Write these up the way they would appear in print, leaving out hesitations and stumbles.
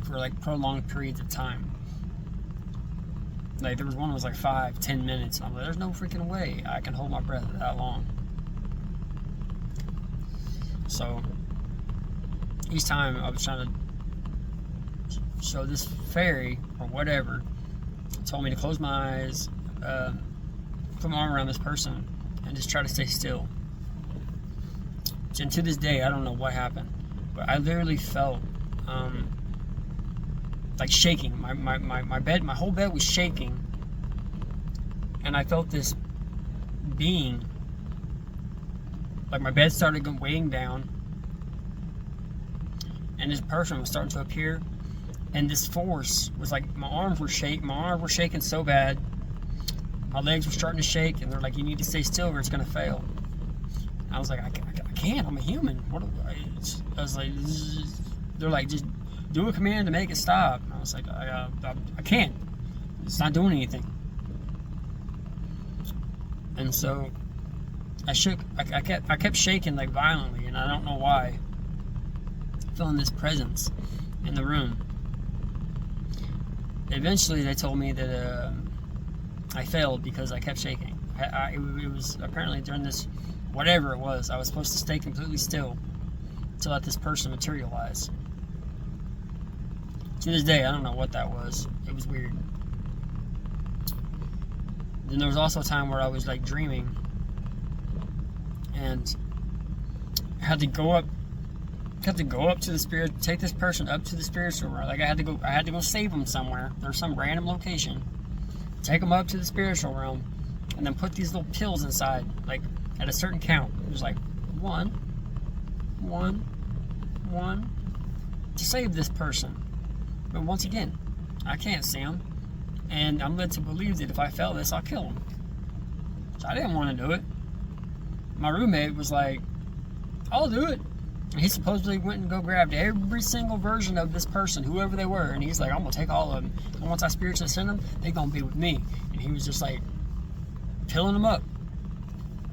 for like prolonged periods of time. Like there was one that was like 5-10 minutes. I'm like, there's no freaking way I can hold my breath that long. So each time I was trying to show this fairy or whatever, told me to close my eyes, put my arm around this person, and just try to stay still. And to this day, I don't know what happened, but I literally felt like shaking. My bed, my whole bed was shaking, and I felt this being. Like my bed started weighing down, and this person was starting to appear, and this force was like my arms were shaking so bad. My legs were starting to shake, and they're like, "You need to stay still, or it's gonna fail." I was like, I can't. I'm a human. What? I was like, they're like, just do a command to make it stop. And I was like, I can't. It's not doing anything. And so I shook. I kept shaking like violently, and I don't know why. Feeling this presence in the room. Eventually, they told me that I failed because I kept shaking. It was apparently during this, whatever it was, I was supposed to stay completely still to let this person materialize. To this day, I don't know what that was. It was weird. Then there was also a time where I was like dreaming, and I had to go up to the spirit, take this person up to the spiritual realm. Like I had to go save them somewhere. There's some random location. Take them up to the spiritual realm, and then put these little pills inside, like at a certain count. It was like 1, 1, 1, to save this person. But once again, I can't see them, and I'm led to believe that if I fail this, I'll kill them. So I didn't want to do it. My roommate was like, "I'll do it." And he supposedly went and grabbed every single version of this person, whoever they were, and he's like, "I'm gonna take all of them, and once I spiritually send them, they gonna be with me." And he was just like pilling them up,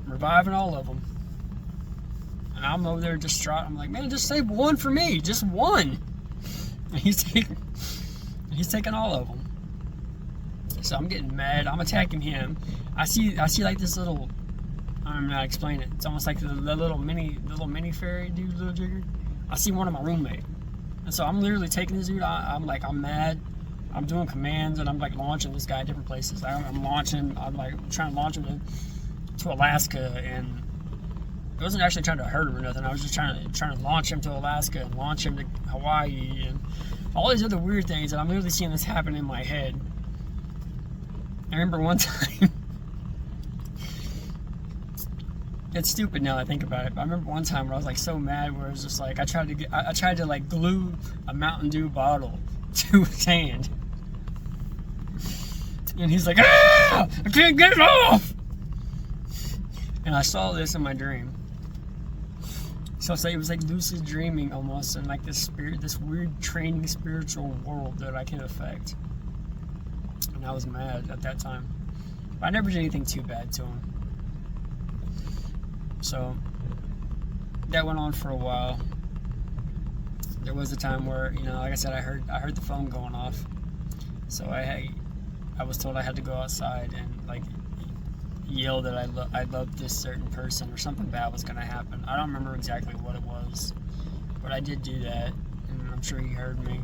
reviving all of them. And I'm over there distraught. I'm like, "Man, just save one for me, just one." And he's taking all of them. So I'm getting mad. I'm attacking him. I see like this little, I don't know how to explain it. It's almost like the little mini fairy dude, little jigger. I see one of my roommate, and so I'm literally taking this dude. I'm mad. I'm doing commands, and I'm like launching this guy different places. I'm like trying to launch him to Alaska, and I wasn't actually trying to hurt him or nothing. I was just trying to launch him to Alaska and launch him to Hawaii and all these other weird things. And I'm literally seeing this happen in my head. I remember one time. It's stupid now that I think about it, but I remember one time where I was like so mad where it was just like I tried to like glue a Mountain Dew bottle to his hand, and he's like, "Ah! I can't get it off!" And I saw this in my dream. So it's like, it was like lucid dreaming almost, and like this weird training spiritual world that I can affect. And I was mad at that time, but I never did anything too bad to him. So that went on for a while. There was a time where, like I said, I heard the phone going off. So I was told I had to go outside and like yell that I loved this certain person, or something bad was gonna happen. I don't remember exactly what it was, but I did do that, and I'm sure he heard me.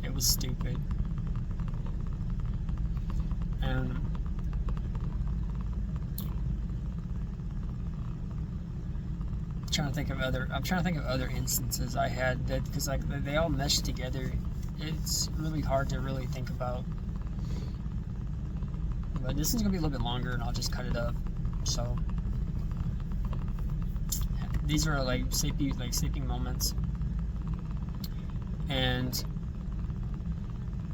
It was stupid. And I'm trying to think of other instances I had that, because like they all mesh together. It's really hard to really think about. But this is gonna be a little bit longer, and I'll just cut it up. So these are like sleeping moments, and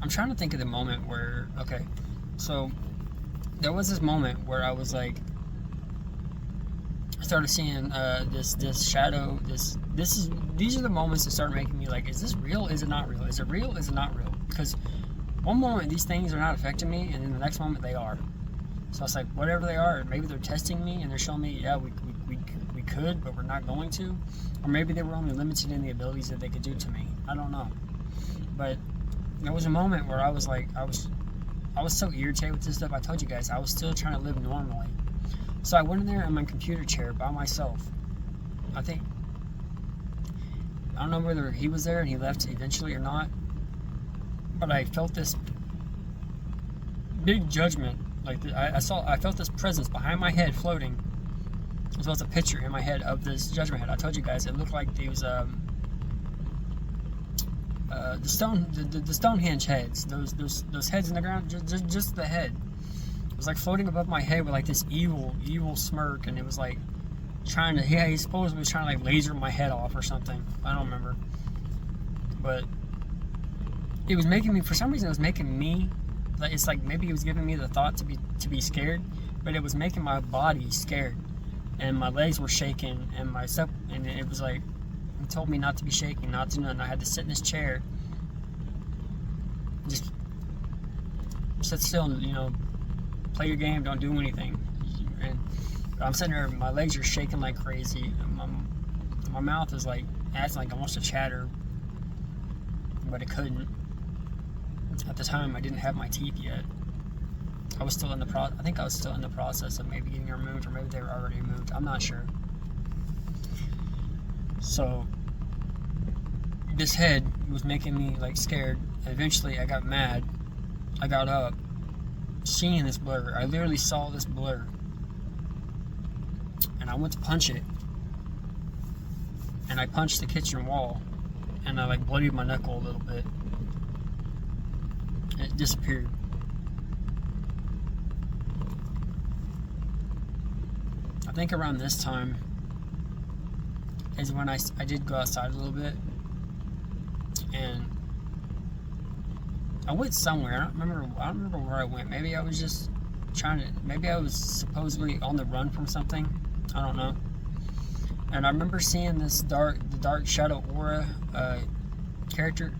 I'm trying to think of the moment where, okay, so there was this moment where I was like, I started seeing this shadow. These are the moments that start making me like, is this real? Is it not real? Is it real? Is it not real? Because one moment these things are not affecting me, and then the next moment they are. So it's like, whatever they are, maybe they're testing me and they're showing me, yeah, we could, but we're not going to. Or maybe they were only limited in the abilities that they could do to me. I don't know. But there was a moment where I was like, I was so irritated with this stuff. I told you guys, I was still trying to live normally. So I went in there in my computer chair by myself. I don't know whether he was there and he left eventually or not, but I felt this big judgment. Like I felt this presence behind my head floating. As well as a picture in my head of this judgment head. I told you guys it looked like it was the Stonehenge heads. Those heads in the ground, just the head. It was like floating above my head with like this evil smirk, and it was like trying to. Yeah, he supposedly was trying to like laser my head off or something. I don't remember, but it was making me. For some reason, it was making me. It's like maybe he was giving me the thought to be scared, but it was making my body scared. And my legs were shaking, and and it was like, he told me not to be shaking, not to do nothing. I had to sit in this chair, just sit still, and, play your game, don't do anything. And I'm sitting there, my legs are shaking like crazy, and my mouth is like, acting like almost a chatter, but it couldn't. At the time, I didn't have my teeth yet. I was still in the I think I was still in the process of maybe getting removed, or maybe they were already removed. I'm not sure. So this head was making me like scared. And eventually, I got mad. I got up, seeing this blur. I literally saw this blur, and I went to punch it, and I punched the kitchen wall, and I like bloodied my knuckle a little bit. And it disappeared. I think around this time is when I did go outside a little bit, and I went somewhere. I don't remember where I went. Maybe I was just maybe I was supposedly on the run from something. I don't know. And I remember seeing the dark shadow aura character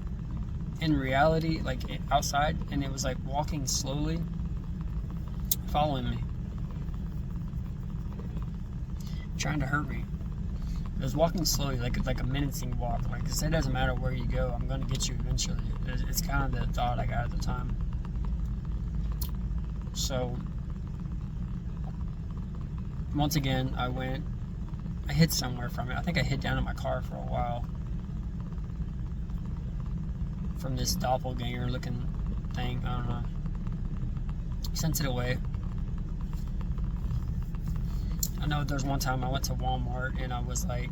in reality, like outside, and it was like walking slowly, following me, trying to hurt me. It was walking slowly, like a menacing walk. Like, it doesn't matter where you go, I'm going to get you eventually. It's kind of the thought I got at the time. So, once again, I hid somewhere from it. I think I hid down in my car for a while from this doppelganger looking thing. I don't know. Sent it away. I know there's one time I went to Walmart and I was like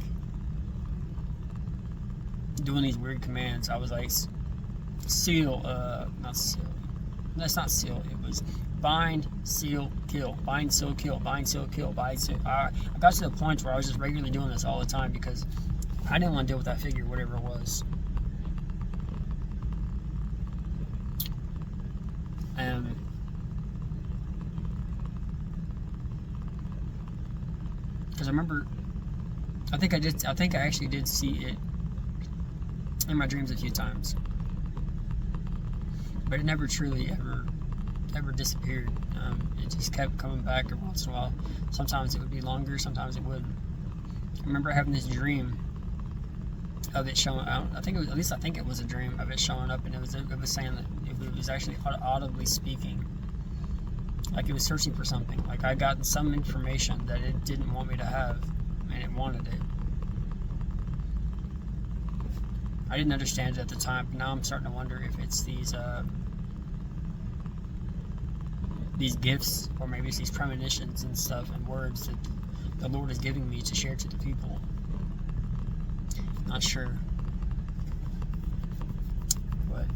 doing these weird commands. I was like, not seal. That's not seal. It was bind, seal, kill. Bind, seal, kill. Bind, seal, kill. Bind, seal. I got to the point where I was just regularly doing this all the time because I didn't want to deal with that figure, whatever it was. And because I remember, I think I actually did see it in my dreams a few times, but it never truly ever disappeared. It just kept coming back every once in a while. Sometimes it would be longer, sometimes it wouldn't. I remember having this dream of it showing out. I think it was a dream of it showing up, and it was saying that it was actually audibly speaking. Like it was searching for something. Like I got some information that it didn't want me to have, and it wanted it. I didn't understand it at the time, but now I'm starting to wonder if it's these gifts, or maybe it's these premonitions and stuff and words that the Lord is giving me to share to the people. Not sure. But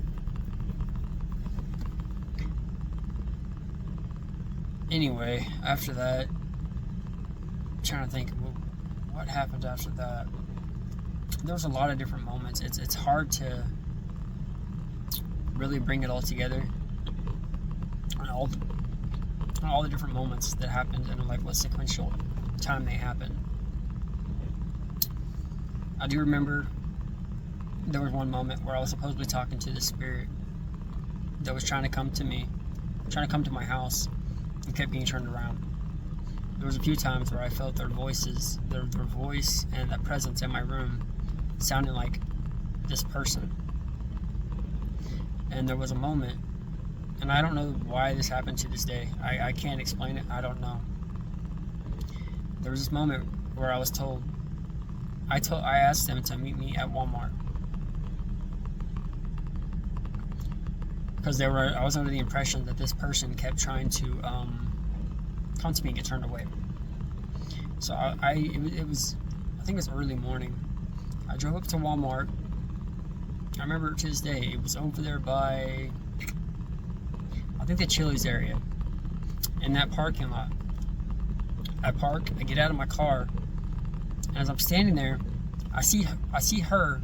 anyway, after that, I'm trying to think what happened after that. There was a lot of different moments. It's hard to really bring it all together on all the different moments that happened and like what sequential time they happened. I do remember there was one moment where I was supposedly talking to the spirit that was trying to come to me, trying to come to my house, and kept being turned around. There was a few times where I felt their voice and that presence in my room sounding like this person. And there was a moment, and I don't know why this happened to this day. I can't explain it. I don't know. There was this moment where I was told, I asked them to meet me at Walmart. Because I was under the impression that this person kept trying to come to me and get turned away. So I think it was early morning. I drove up to Walmart. I remember to this day, it was over there by, I think, the Chili's area, in that parking lot. I park, I get out of my car, and as I'm standing there, I see her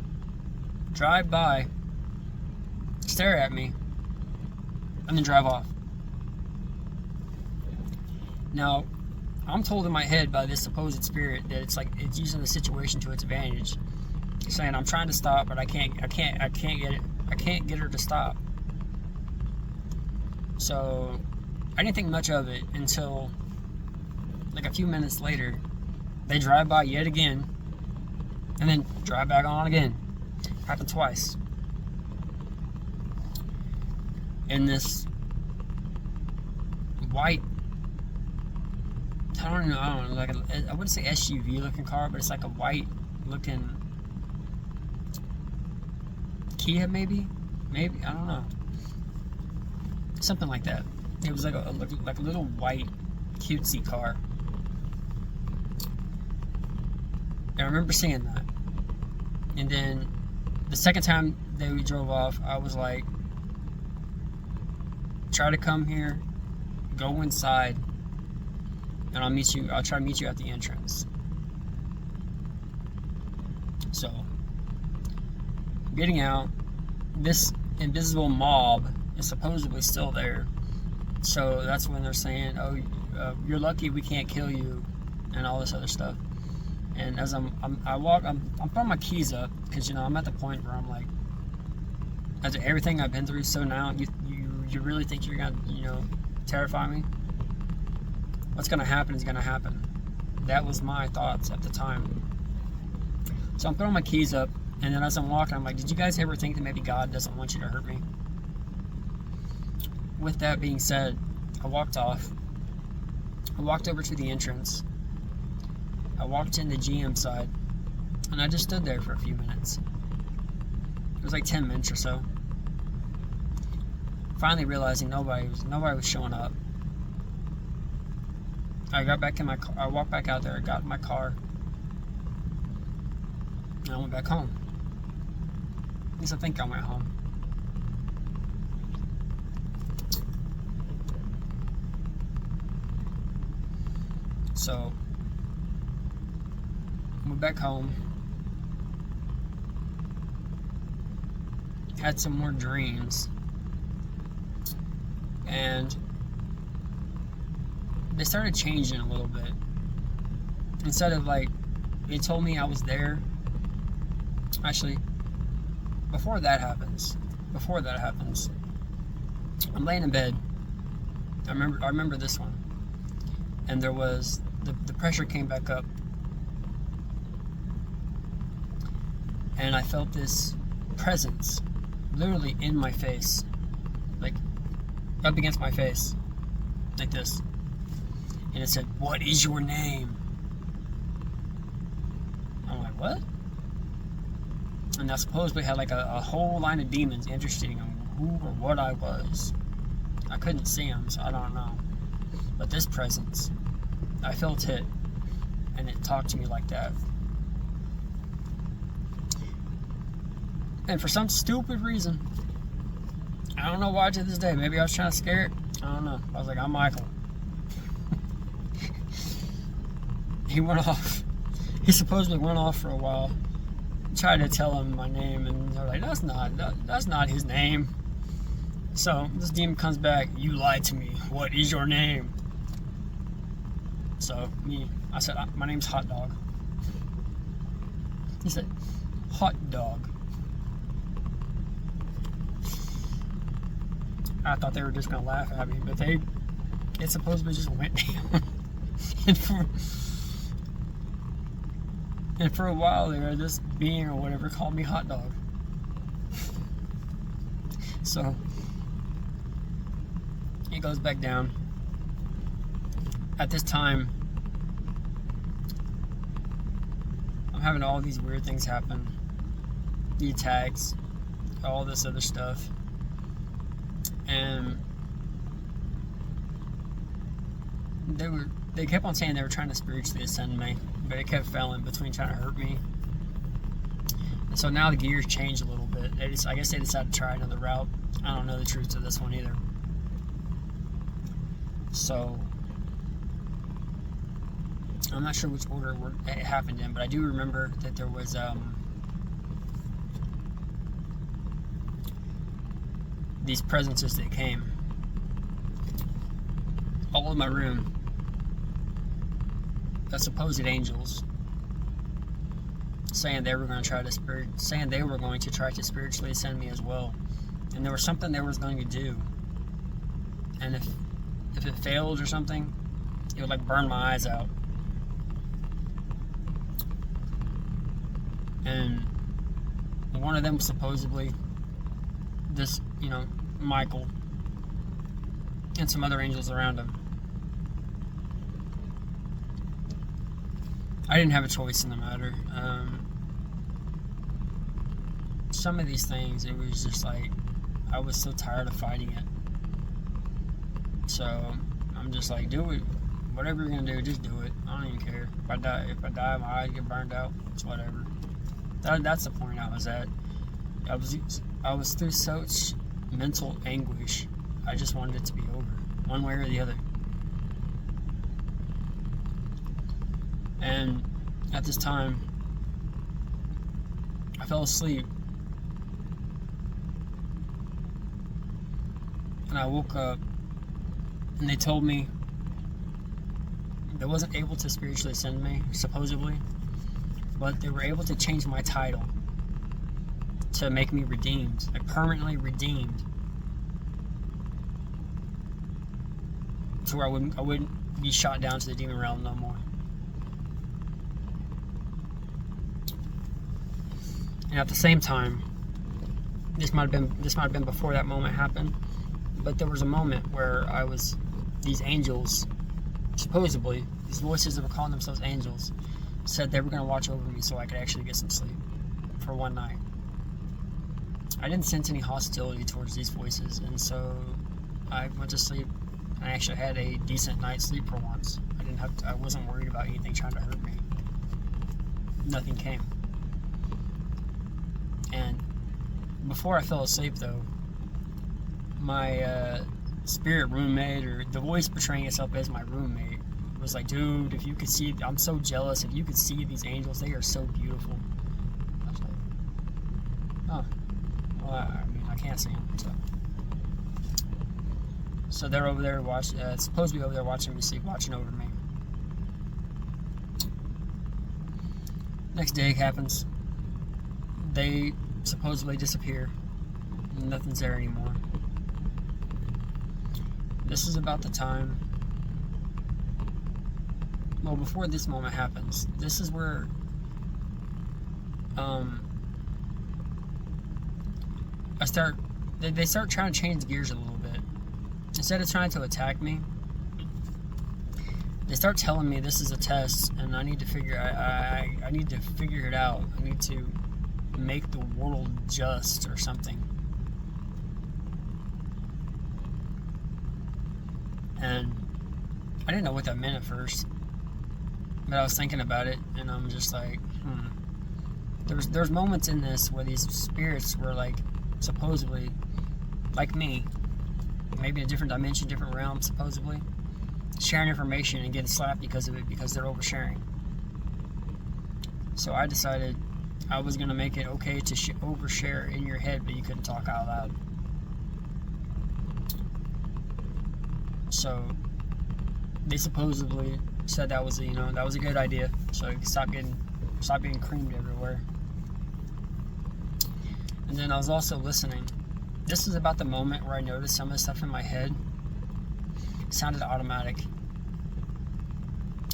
drive by, stare at me, and then drive off. Now, I'm told in my head by this supposed spirit that it's using the situation to its advantage, saying I'm trying to stop, but I can't get her to stop. So I didn't think much of it until like a few minutes later. They drive by yet again, and then drive back on again. Happened twice. And this white, I don't know, like I wouldn't say SUV looking car, but it's like a white looking Kia, maybe, I don't know, something like that. It was like a little white cutesy car. And I remember seeing that. And then the second time that we drove off, I was like, try to come here, go inside, and I'll try to meet you at the entrance. So, getting out, this invisible mob is supposedly still there. So that's when they're saying, oh, you're lucky we can't kill you, and all this other stuff. And as I'm throwing my keys up, because I'm at the point where I'm like, after everything I've been through, so now you really think you're gonna terrify me? What's gonna happen is gonna happen. That was my thoughts at the time. So I'm throwing my keys up, and then as I'm walking, I'm like, did you guys ever think that maybe God doesn't want you to hurt me? With that being said, I walked off. I walked over to the entrance. I walked in the GM side, and I just stood there for a few minutes. It was like 10 minutes or so. Finally realizing nobody was showing up. I got back in my car. I walked back out there. I got in my car, and I went back home. At least I think I went home. So, went back home. Had some more dreams. And they started changing a little bit. Instead of like, they told me I was there. Actually, before that happens, I'm laying in bed. I remember this one. And there was, the pressure came back up. And I felt this presence literally in my face. Like, up against my face. Like this. And it said, "What is your name?" I'm like, what? And I supposedly had like a whole line of demons interested in who or what I was. I couldn't see them, so I don't know. But this presence, I felt it, and it talked to me like that. And for some stupid reason, I don't know why to this day, maybe I was trying to scare it, I don't know. I was like, I'm Michael. He went off. He supposedly went off for a while. Tried to tell him my name, and they're like, that's not his name. So this demon comes back, "You lied to me. What is your name?" So I said, "My name's Hot Dog." He said, "Hot Dog." I thought they were just gonna laugh at me, but it supposedly just went down. and for a while there, this being or whatever called me Hot Dog. So it goes back down. At this time, I'm having all these weird things happen. The attacks, all this other stuff. And they kept on saying they were trying to spiritually ascend me, but it kept failing between trying to hurt me. And so now the gears changed a little bit. I guess they decided to try another route. I don't know the truth to this one either. So I'm not sure which order it happened in, but I do remember that there was these presences that came all in my room, the supposed angels, saying they were going to try to spiritually ascend me as well, and there was something they was going to do, and if it failed or something, it would like burn my eyes out. And one of them was supposedly this, Michael and some other angels around him. I didn't have a choice in the matter. Some of these things, it was just like, I was so tired of fighting it. So I'm just like, do it. Whatever you're gonna do, just do it. I don't even care. If I die, my eyes get burned out. It's whatever. That's the point I was at. I was through such mental anguish. I just wanted it to be over, one way or the other. And at this time, I fell asleep. And I woke up, and they told me they wasn't able to spiritually ascend me, supposedly, but they were able to change my title to make me redeemed, like permanently redeemed, to where I wouldn't be shot down to the demon realm no more. And at the same time, this might have been before that moment happened, but there was a moment where these angels, supposedly, these voices that were calling themselves angels, said they were going to watch over me so I could actually get some sleep for one night. I didn't sense any hostility towards these voices, and so I went to sleep. I actually had a decent night's sleep for once. I wasn't worried about anything trying to hurt me. Nothing came. And before I fell asleep, though, my spirit roommate, or the voice portraying itself as my roommate, was like, dude, if you could see, I'm so jealous. If you could see these angels, they are so beautiful. I was like, oh, well, I can't see them, so they're over there supposed to be over there watching me sleep, watching over me. Next day happens. They supposedly disappear. Nothing's there anymore. This is about the time, well, before this moment happens, this is where they start trying to change gears a little bit. Instead of trying to attack me, they start telling me this is a test and I need to figure I need to figure it out. I need to make the world just or something. And I didn't know what that meant at first, but I was thinking about it, and I'm just like, There's moments in this where these spirits were like, supposedly, like me, maybe in a different dimension, different realm, supposedly, sharing information and getting slapped because of it, because they're oversharing. So I decided I was going to make it okay to overshare in your head, but you couldn't talk out loud. So they supposedly said that was a good idea, so you could stop being creamed everywhere. And then I was also listening. This is about the moment where I noticed some of the stuff in my head sounded automatic,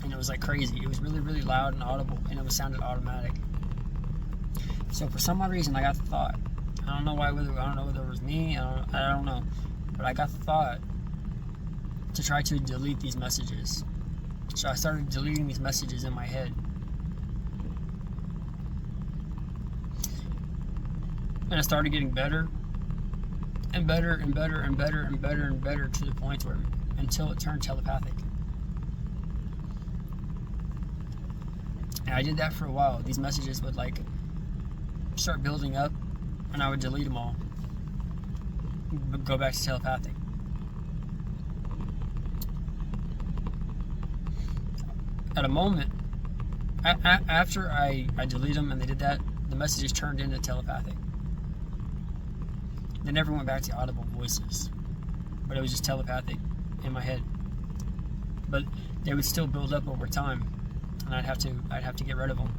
and it was like crazy. It was really, really loud and audible, and it sounded automatic. So for some odd reason, I got the thought, I don't know why. I don't know whether it was me. I don't know. But I got the thought to try to delete these messages. So I started deleting these messages in my head. And I started getting better and better and better and better and better and better to the point where until it turned telepathic. And I did that for a while. These messages would like start building up and I would delete them all. Go back to telepathic. At a moment, after I delete them and they did that, the messages turned into telepathic. They never went back to audible voices, but it was just telepathic in my head. But they would still build up over time, and I'd have to get rid of them.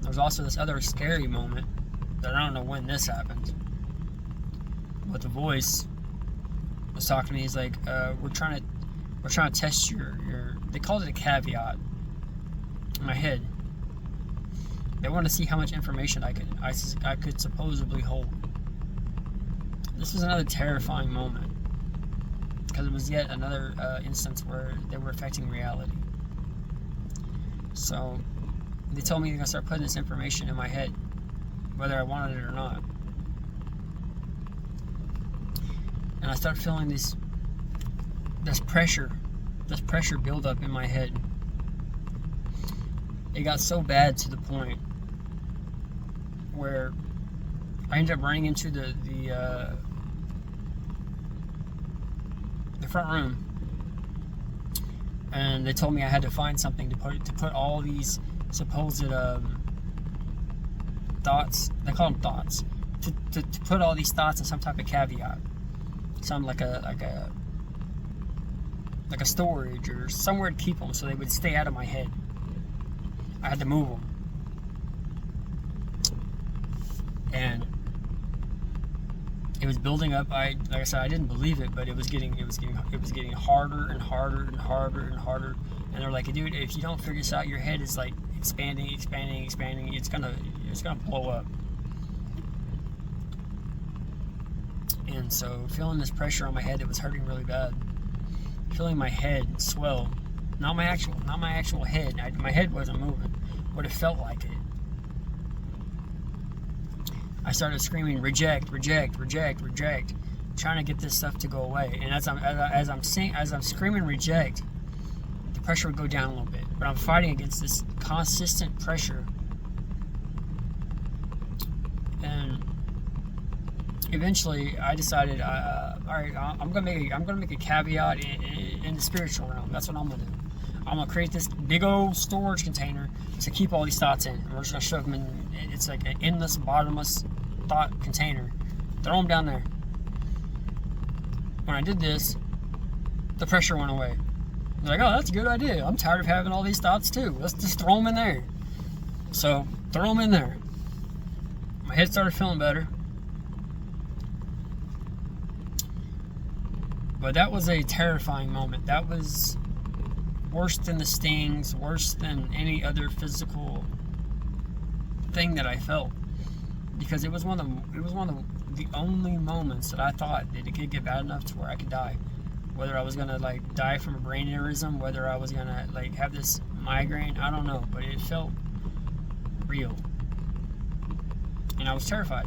There was also this other scary moment that I don't know when this happened, but the voice was talking to me. He's like, "We're trying to test your." They called it a caveat. In my head, they want to see how much information I could supposedly hold. This was another terrifying moment because it was yet another instance where they were affecting reality. So they told me they're gonna start putting this information in my head, whether I wanted it or not. And I start feeling this pressure build up in my head. It got so bad to the point where I ended up running into the front room, and they told me I had to find something to put all these supposed thoughts. They call them thoughts. To put all these thoughts in some type of caveat, some like a storage or somewhere to keep them so they would stay out of my head. I had to move them, and it was building up. Like I said, I didn't believe it, but it was getting harder and harder and harder and harder. And they're like, dude, if you don't figure this out, your head is like expanding. It's gonna blow up. And so, feeling this pressure on my head, it was hurting really bad. Feeling my head swell, not my actual head. My head wasn't moving, but it felt like it. I started screaming, reject, reject, reject, reject, trying to get this stuff to go away. And as I'm screaming reject, the pressure would go down a little bit. But I'm fighting against this consistent pressure. And eventually, I decided, all right, I'm gonna make a caveat in the spiritual realm. That's what I'm gonna do. I'm gonna create this big old storage container to keep all these thoughts in. And we're just gonna shove them in. It's like an endless, bottomless thought container. Throw them down there. When I did this, the pressure went away. They're like, oh, that's a good idea. I'm tired of having all these thoughts too. Let's just throw them in there. So throw them in there. My head started feeling better. But that was a terrifying moment. That was worse than the stings, worse than any other physical thing that I felt, because it was one of the only moments that I thought that it could get bad enough to where I could die. Whether I was gonna like die from a brain aneurysm, whether I was gonna like have this migraine, I don't know, but it felt real, and I was terrified.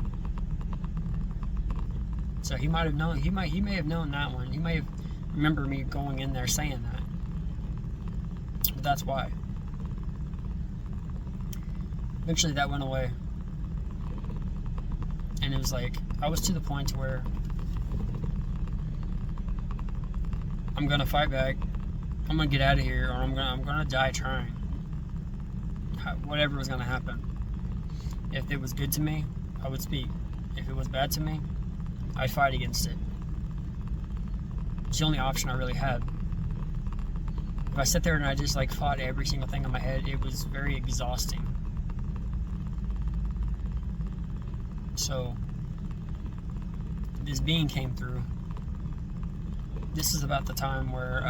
So he might have known. He may have known that one. He may have remembered me going in there saying that. But that's why. Eventually that went away. And it was like, I was to the point where I'm gonna fight back. I'm gonna get out of here, or I'm gonna die trying. Whatever was gonna happen. If it was good to me, I would speak. If it was bad to me, I'd fight against it. It's the only option I really had. If I sat there and I just like fought every single thing in my head, it was very exhausting. So this being came through. This is about the time where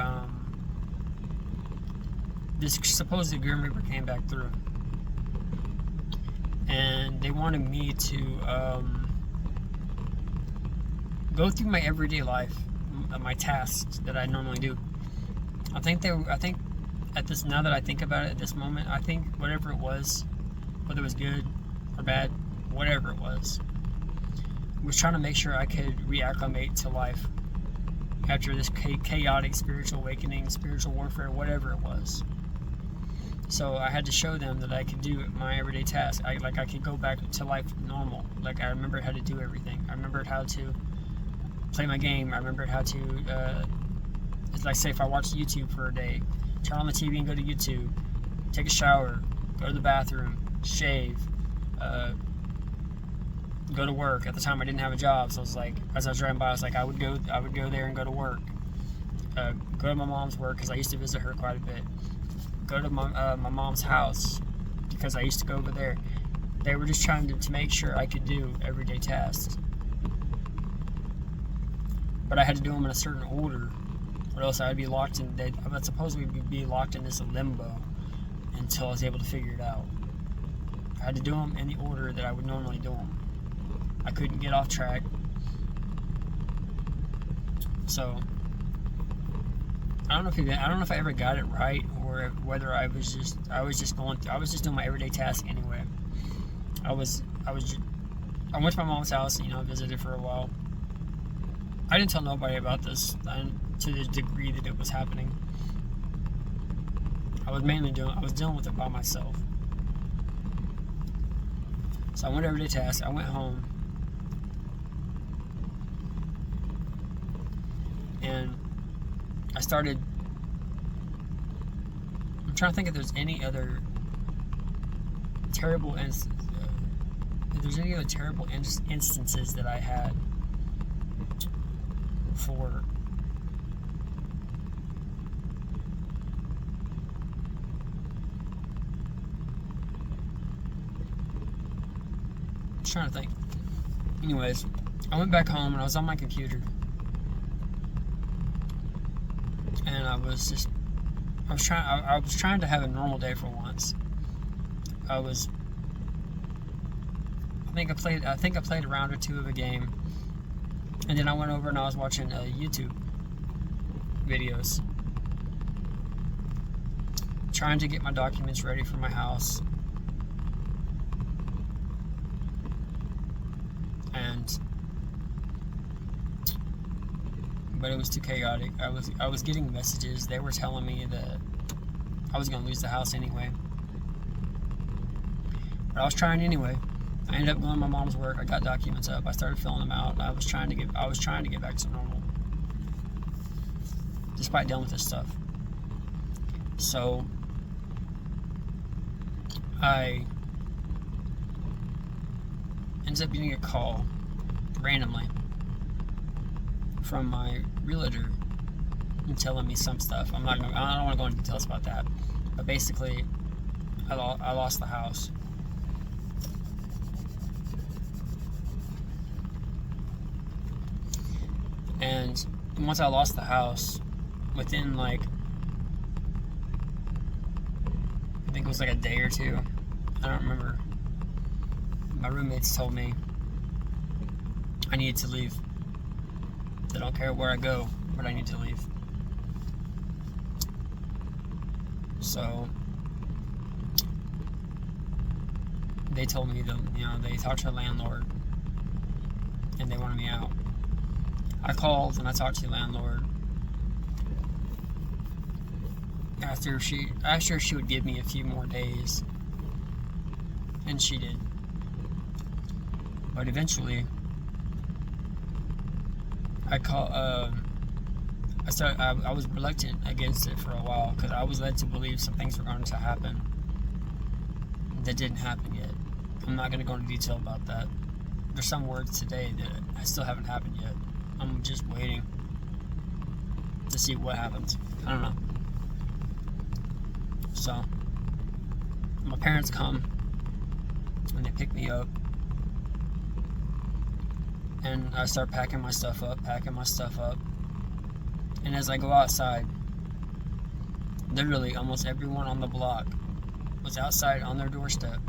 this supposed Grim Reaper came back through. they wanted me to go through my everyday life, my tasks that I normally do. I think at this, now that I think about it at this moment, I think whatever it was, whether it was good or bad, whatever it was trying to make sure I could reacclimate to life after this chaotic spiritual awakening, spiritual warfare, whatever it was. So I had to show them that I could do my everyday tasks. I could go back to life normal. Like, I remembered how to do everything. I remembered how to play my game. I remembered how to, it's like, say if I watched YouTube for a day, turn on the TV and go to YouTube, take a shower, go to the bathroom, shave, go to work. At the time I didn't have a job, so I was like, as I was driving by, I was like, I would go there and go to work, go to my mom's work because I used to visit her quite a bit, go to my mom's house because I used to go over there. They were just trying to make sure I could do everyday tasks, but I had to do them in a certain order, or else I would be locked in. I would supposedly be locked in this limbo until I was able to figure it out. I had to do them in the order that I would normally do them. I couldn't get off track. So I don't know if I ever got it right, or whether I was just doing my everyday task anyway. I went to my mom's house, visited for a while. I didn't tell nobody about this to the degree that it was happening. I was dealing with it by myself. So I went everyday task. I went home. And I started, I'm trying to think if there's any other terrible instances that I had for I'm trying to think. Anyways, I went back home and I was on my computer. And I was trying to have a normal day for once. I think I played a round or two of a game, and then I went over and I was watching YouTube videos, trying to get my documents ready for my house. But it was too chaotic. I was getting messages. They were telling me that I was gonna lose the house anyway. But I was trying anyway. I ended up going to my mom's work. I got documents up. I started filling them out. I was trying to get back to normal, despite dealing with this stuff. So I ended up getting a call randomly from my realtor and telling me some stuff. I don't want to go into details about that, but basically I lost the house. And once I lost the house, within I think it was like a day or two, I don't remember, my roommates told me I needed to leave. They don't care where I go, but I need to leave. So they told me they talked to the landlord and they wanted me out. I called and I talked to the landlord. I asked her if she would give me a few more days, and she did. But eventually, I was reluctant against it for a while because I was led to believe some things were going to happen that didn't happen yet. I'm not going to go into detail about that. There's some words today that still haven't happened yet. I'm just waiting to see what happens. I don't know. So my parents come and they pick me up. And I start packing my stuff up. And as I go outside, literally almost everyone on the block was outside on their doorstep